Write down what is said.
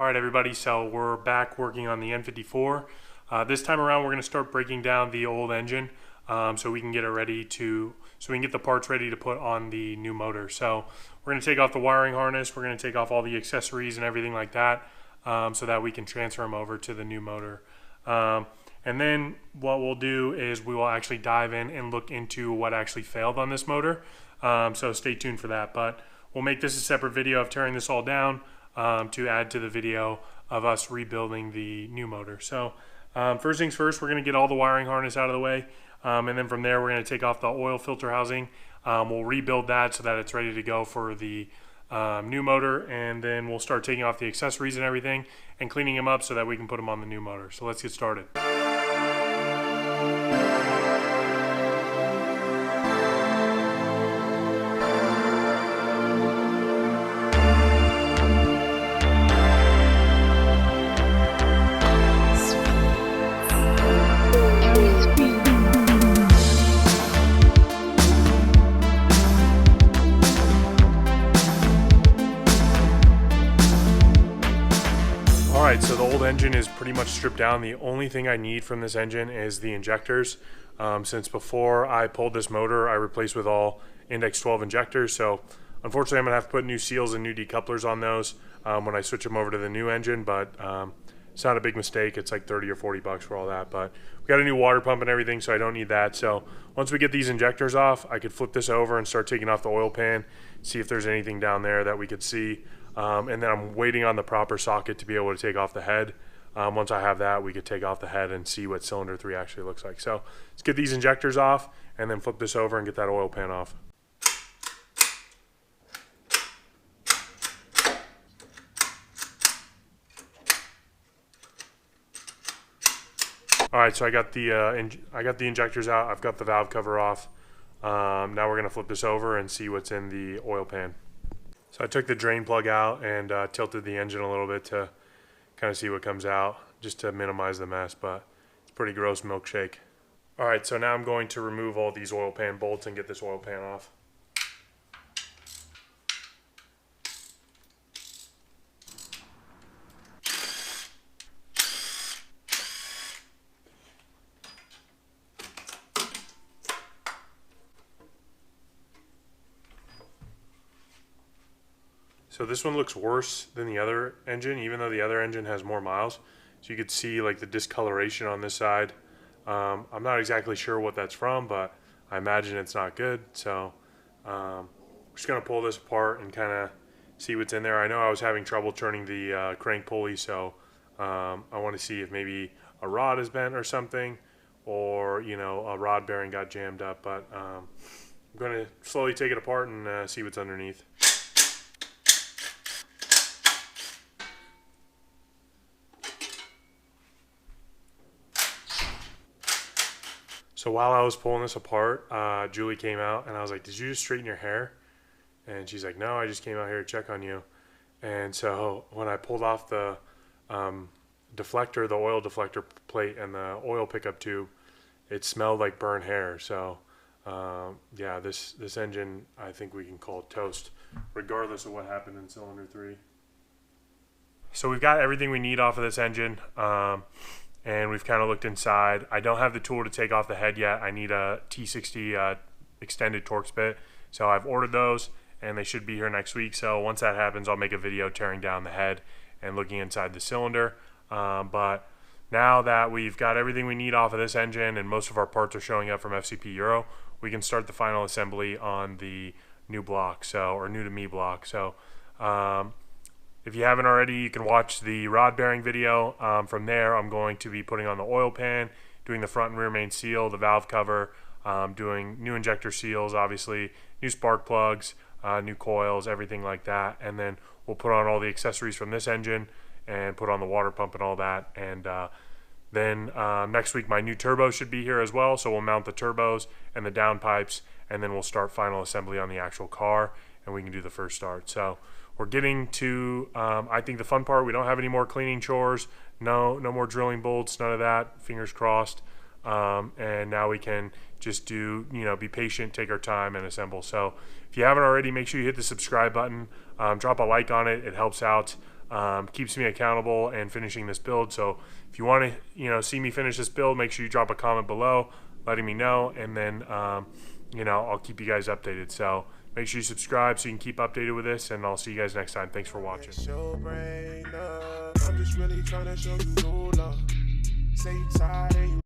All right, everybody, so we're back working on the N54. This time around, we're going to start breaking down the old engine so we can get it ready to, so we can get the parts ready to put on the new motor. So we're going to take off the wiring harness, we're going to take off all the accessories and everything like that so that we can transfer them over to the new motor. And then what we'll do is we will actually dive in and look into what actually failed on this motor. So stay tuned for that, but we'll make this a separate video of tearing this all down to add to the video of us rebuilding the new motor. So first things first, we're going to get all the wiring harness out of the way, and then from there we're going to take off the oil filter housing. We'll rebuild that so that it's ready to go for the new motor, and then we'll start taking off the accessories and everything and cleaning them up so that we can put them on the new motor. So let's get started. Alright, so the old engine is pretty much stripped down. The only thing I need from this engine is the injectors. Since before I pulled this motor, I replaced with all index 12 injectors. So unfortunately, I'm going to have to put new seals and new decouplers on those when I switch them over to the new engine. But it's not a big mistake. It's like 30 or 40 bucks for all that. But we got a new water pump and everything, so I don't need that. So once we get these injectors off, I could flip this over and start taking off the oil pan, see if there's anything down there that we could see. And then I'm waiting on the proper socket to be able to take off the head. Once I have that, we could take off the head and see what cylinder 3 actually looks like. So let's get these injectors off and then flip this over and get that oil pan off. All right, so I got the injectors out. I've got the valve cover off. Now we're gonna flip this over and see what's in the oil pan. So I took the drain plug out and tilted the engine a little bit to kind of see what comes out, just to minimize the mess, but it's a pretty gross milkshake. All right, so now I'm going to remove all these oil pan bolts and get this oil pan off. So this one looks worse than the other engine, even though the other engine has more miles. So you could see like the discoloration on this side. I'm not exactly sure what that's from, but I imagine it's not good. So we're just gonna pull this apart and kind of see what's in there. I know I was having trouble turning the crank pulley, so I want to see if maybe a rod is bent or something, or a rod bearing got jammed up. But I'm gonna slowly take it apart and see what's underneath. So while I was pulling this apart, Julie came out and I was like, "Did you just straighten your hair?" And she's like, "No, I just came out here to check on you." And so when I pulled off the deflector, the oil deflector plate and the oil pickup tube, it smelled like burnt hair. So yeah, this engine, I think we can call it toast, regardless of what happened in cylinder 3. So we've got everything we need off of this engine. And we've kind of looked inside. I don't have the tool to take off the head yet. I need a T60 extended Torx bit. So I've ordered those and they should be here next week. So once that happens, I'll make a video tearing down the head and looking inside the cylinder. But now that we've got everything we need off of this engine and most of our parts are showing up from FCP Euro, we can start the final assembly on the new block, or new to me block. So if you haven't already, you can watch the rod bearing video. From there, I'm going to be putting on the oil pan, doing the front and rear main seal, the valve cover, doing new injector seals, obviously, new spark plugs, new coils, everything like that. And then we'll put on all the accessories from this engine and put on the water pump and all that. And then next week, my new turbo should be here as well. So we'll mount the turbos and the downpipes, and then we'll start final assembly on the actual car, and we can do the first start. So we're getting to, I think, the fun part. We don't have any more cleaning chores, no more drilling bolts, none of that, fingers crossed. And now we can just do, be patient, take our time, and assemble. So if you haven't already, make sure you hit the subscribe button, drop a like on it. It helps out. keeps me accountable and finishing this build. So if you want to, see me finish this build, make sure you drop a comment below letting me know, and then, I'll keep you guys updated. So make sure you subscribe so you can keep updated with this, and I'll see you guys next time. Thanks for watching. I'm just really trying to show you love. Say you tired.